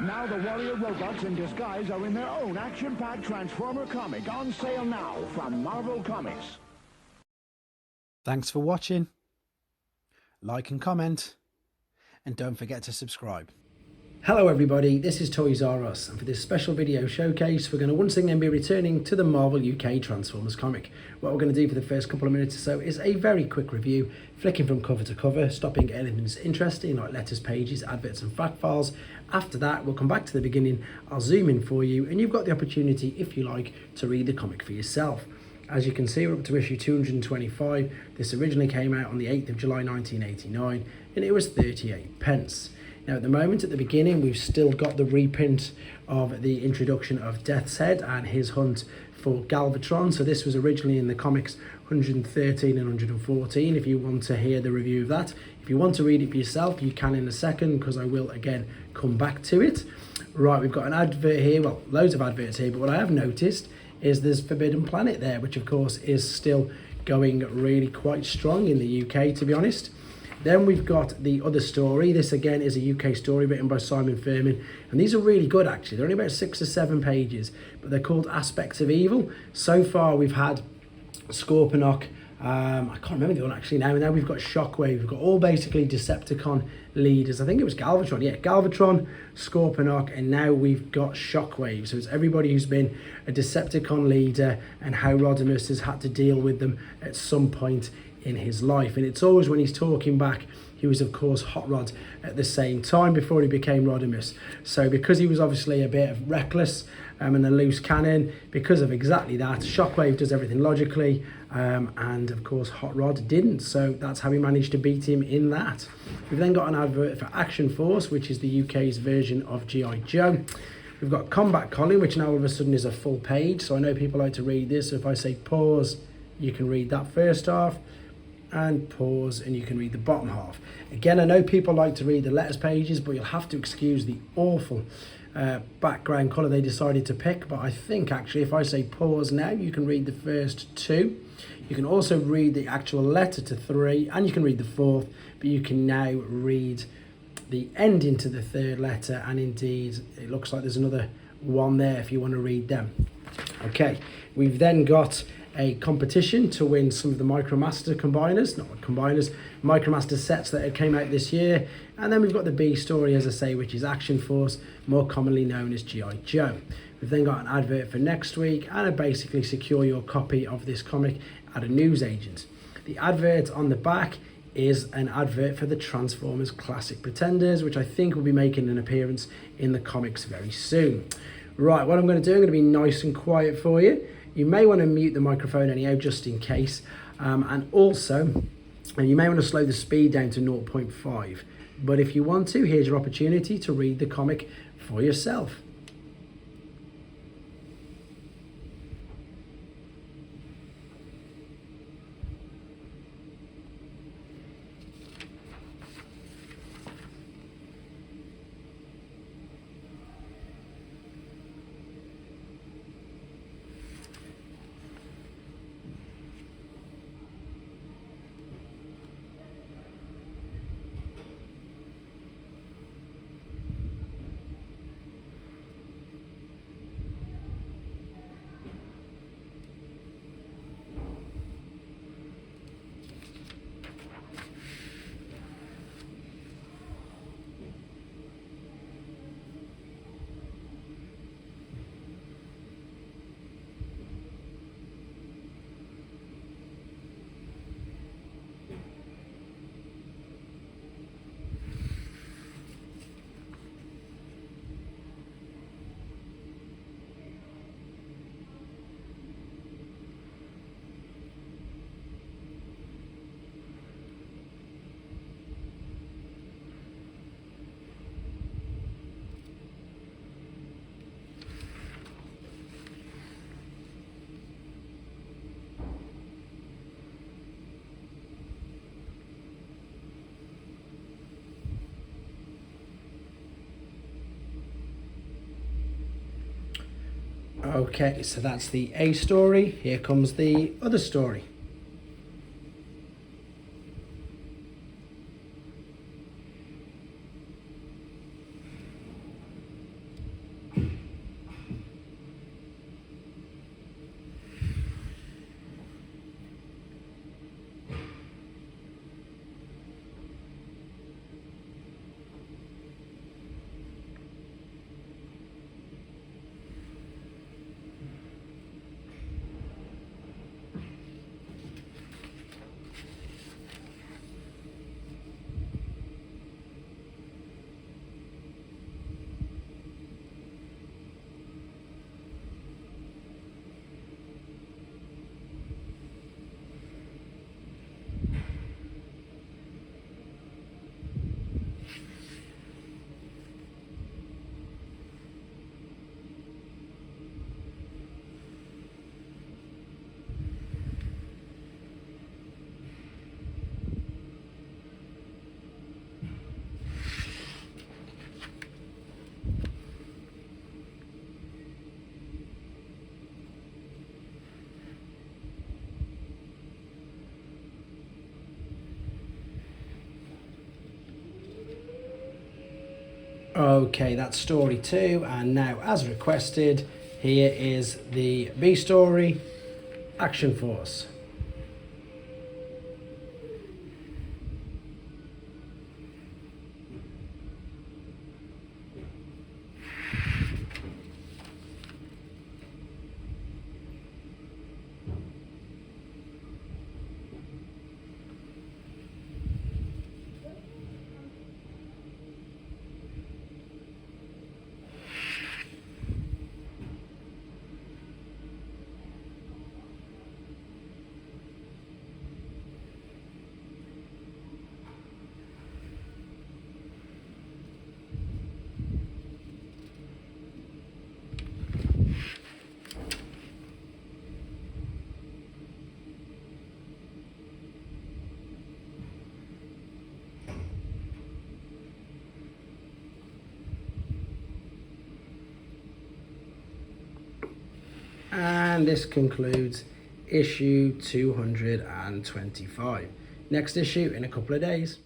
Now the warrior robots in disguise are in their own action-packed Transformer comic, on sale now from Marvel Comics. Thanks for watching. Like and comment, and don't forget to subscribe. Hello everybody, this is Toys R Us, and for this special video showcase we're going to once again be returning to the Marvel UK Transformers comic. What we're going to do for the first couple of minutes or so is a very quick review, flicking from cover to cover, stopping elements interesting like letters, pages, adverts and fact files. After that we'll come back to the beginning, I'll zoom in for you, and you've got the opportunity, if you like, to read the comic for yourself. As you can see, we're up to issue 225. This originally came out on the 8th of July 1989 and it was 38p. Now at the moment, at the beginning, we've still got the reprint of the introduction of Death's Head and his hunt for Galvatron. So this was originally in the comics 113 and 114, if you want to hear the review of that. If you want to read it for yourself, you can in a second, because I will again come back to it. Right, we've got an advert here, well, loads of adverts here, but what I have noticed is there's Forbidden Planet there, which of course is still going really quite strong in the UK, to be honest. Then we've got the other story. This again is a UK story written by Simon Furman, and these are really good actually. They're only about 6 or 7 pages, but they're called Aspects of Evil. So far we've had Scorponok, I can't remember the one actually now. Now we've got Shockwave. We've got all basically Decepticon leaders. I think it was Galvatron. Yeah, Galvatron, Scorponok, and now we've got Shockwave. So it's everybody who's been a Decepticon leader and how Rodimus has had to deal with them at some point in his life. And it's always when he's talking back, he was of course Hot Rod at the same time before he became Rodimus. So because he was obviously a bit of reckless and a loose cannon, because of exactly that, Shockwave does everything logically, and of course Hot Rod didn't. So that's how he managed to beat him in that. We've then got an advert for Action Force, which is the UK's version of G.I. Joe. We've got Combat Colin, which now all of a sudden is a full page. So I know people like to read this. So if I say pause, you can read that first half, and pause and you can read the bottom half. Again, I know people like to read the letters pages, but you'll have to excuse the awful background colour they decided to pick. But I think actually if I say pause now, you can read the first 2. You can also read the actual letter to 3, and you can read the 4th, but you can now read the ending to the 3rd letter, and indeed it looks like there's another one there if you want to read them. Okay, we've then got a competition to win some of the Micromaster Micromaster sets that came out this year. And then we've got the B story, as I say, which is Action Force, more commonly known as G.I. Joe. We've then got an advert for next week, and a basically secure your copy of this comic at a newsagent. The advert on the back is an advert for the Transformers Classic Pretenders, which I think will be making an appearance in the comics very soon. Right, what I'm going to do, I'm going to be nice and quiet for you. You may want to mute the microphone anyhow, just in case. And also, you may want to slow the speed down to 0.5. But if you want to, here's your opportunity to read the comic for yourself. Okay, so that's the A story. Here comes the other story. Okay, that's story 2, and now as requested, here is the B story, Action Force. And this concludes issue 225. Next issue in a couple of days.